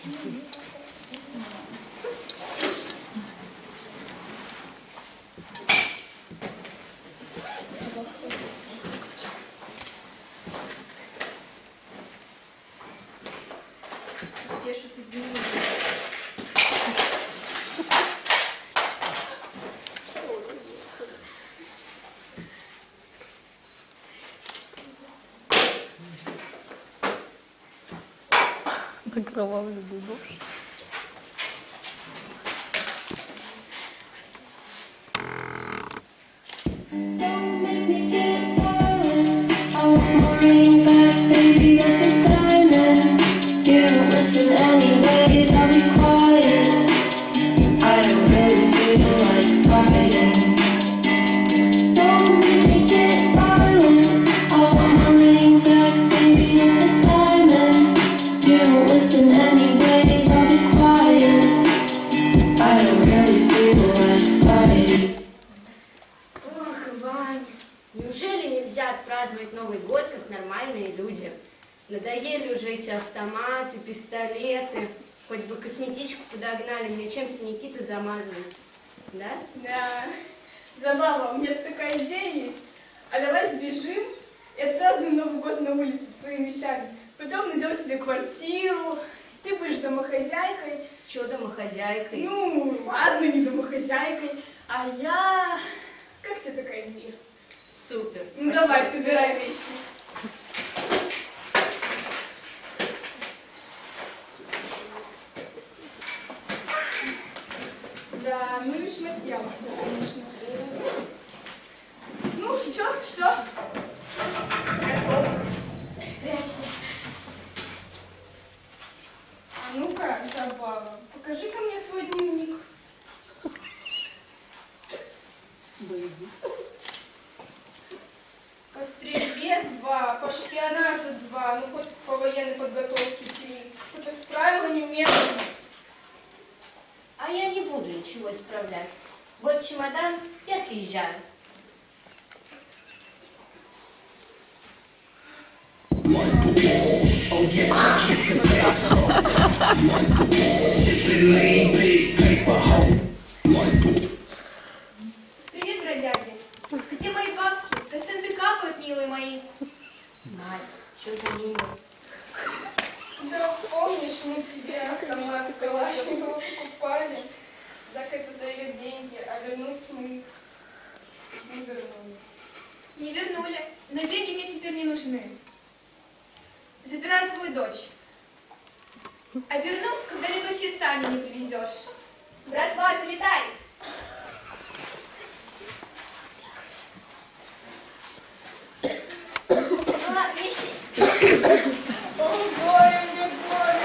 Где же ты дневник? Окровавленный нож. Don't make me get violent. I want my ring back, baby, as a diamond. You don't listen anyways, I'll be quiet. I don't really feel like fighting. Don't make me get violent. I want my ring back, baby, as a diamond. You don't listen anyways, I'll be quiet. I don't really feel like fighting. Ох, Вань, неужели нельзя отпраздновать Новый год, как нормальные люди? Надоели уже эти автоматы, пистолеты. Хоть бы косметичку подогнали, мне чем синяки-то замазывать. Да? Да. Забава, у меня такая идея есть. А давай сбежим и отпразднуем Новый год на улице своими вещами. Потом найдем себе квартиру. Ты будешь домохозяйкой. Чё домохозяйкой? Ну, ладно, не домохозяйкой. А я... Как тебе такая идея? Супер. Ну Пошли давай, собирай вещи. Да, ну и шматья у тебя, конечно. Ну, чё, все? Готово. Прячься. А ну-ка, Забава, покажи-ка мне свой дневник. По стрельбе 2, по шпионажу 2, ну хоть по военной подготовке 3. Что-то с правилами медленно. А я не буду ничего исправлять. Вот чемодан, я съезжаю. Привет, бродяги. Где мои бабки? Проценты капают, милые мои. Мать, что за ними? Да, помнишь, мы тебе автомат Калашникова покупали? Так это за ее деньги, а вернуть мы их не вернули. Не вернули, но деньги мне теперь не нужны. Забираю твою дочь. А верну, когда летучие сани не привезешь. Братва, залетай! А, вещи. О, горе мне, горе!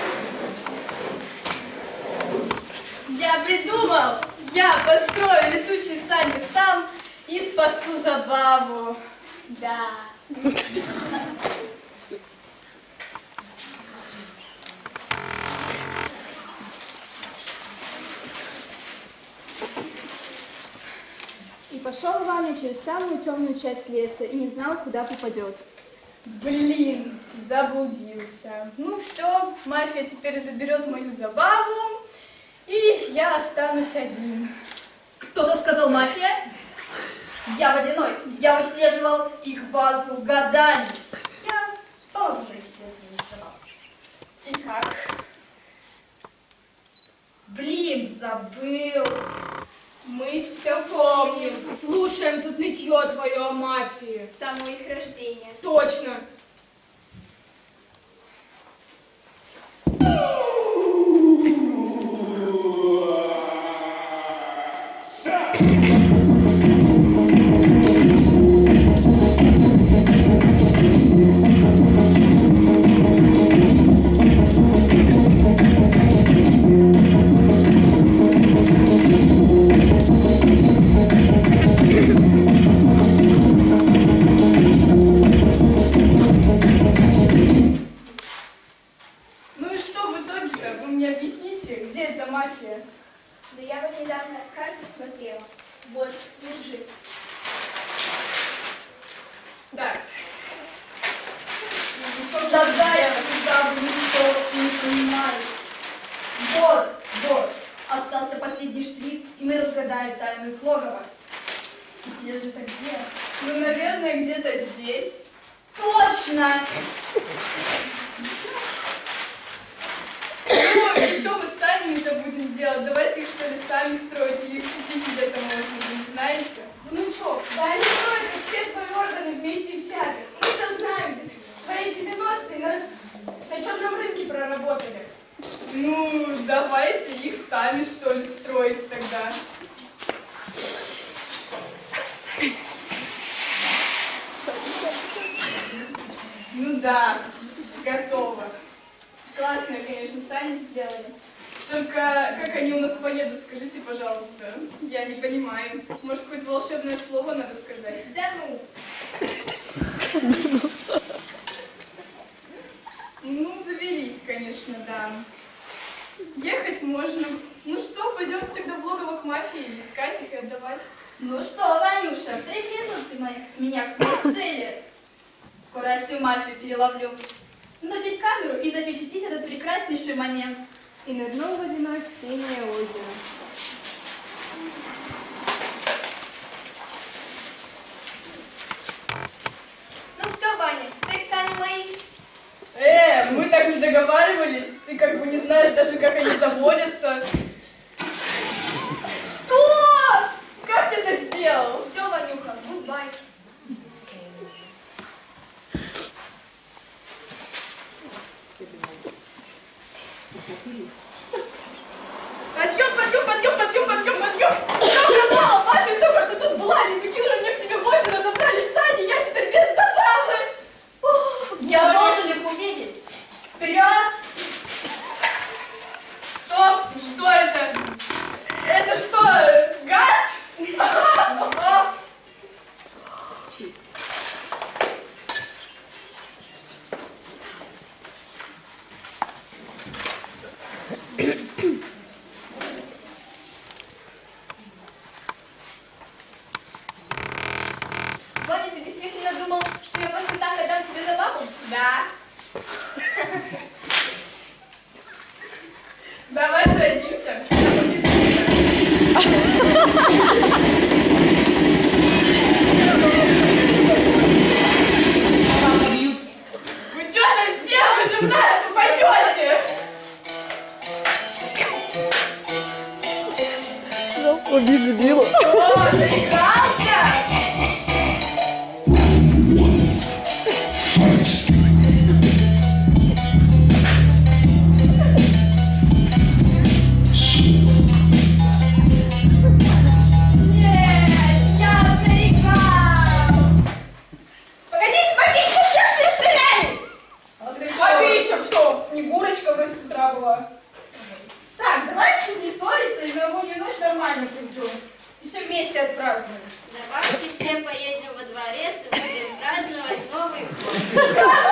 Я придумал! Я построю летучие сани сам и спасу Забаву. Да. И пошел Ваня через самую темную часть леса и не знал, куда попадет. Блин, заблудился. Ну все, мафия теперь заберет мою Забаву, и я останусь один. Кто-то сказал мафия? Я водяной. Я выслеживал их базу годами. Я тоже естественно. И как? Блин, забыл. Мы все помним. Слушаем тут нытье твое о мафии. С самого их рождения. Точно. Ну и что в итоге-то? Вы мне объясните, где эта мафия? Да я вот недавно карту смотрела. Вот, держи. Так. Тогда я всегда буду что не понимаю. Вот, вот. Остался последний штрих, и мы разгадаем тайну их логова. Где же это где? Ну, наверное, где-то здесь. Точно! Ну, и что мы с санями-то будем делать? Давайте их, что ли, сами строить или их купить где-то можно, вы не знаете? Внучок, да они строят, как все твои органы вместе взятых. Мы-то знаем, свои 90-е на черном рынке проработали. Ну, давайте их сами, что ли, строить тогда. Ну да, готово. Классные, конечно, сани сделали. Только как они у нас поедут, скажите, пожалуйста. Я не понимаю. Может, какое-то волшебное слово надо сказать? Да ну! Ну, завелись, конечно, да. Ехать можно. Ну что, пойдем тогда в логово к мафии искать их и отдавать. Ну что, Ванюша, приблизил ты меня к моей цели. Скоро я всю мафию переловлю. Но взять камеру и запечатлеть этот прекраснейший момент. И нырнул водяной в синее озеро. Ну все, Ваня, теперь сани мои. Мы так не договаривались. Ты как бы не знаешь даже, как они заводятся. Что? Как ты это сделал? Все, Ванюха, гудбай. Подъем! Все пропало, мафия только что тут была, они закинули мне к тебе в озеро, забрали сани, я теперь без забавы. Я должен их увидеть. Вперед! Стоп! Что это? Это что, газ? Ваня, ты действительно думал, что я просто так отдам тебе забаву? Да. Давай сразимся. Вы что совсем? Вы же в нас попадете! Что, доигрался? А ты еще кто? Снегурочка вроде с утра была. Так, давайте тут не ссориться и новогоднюю ночь нормально проведем. И все вместе отпразднуем. Давайте все поедем во дворец и будем праздновать Новый год.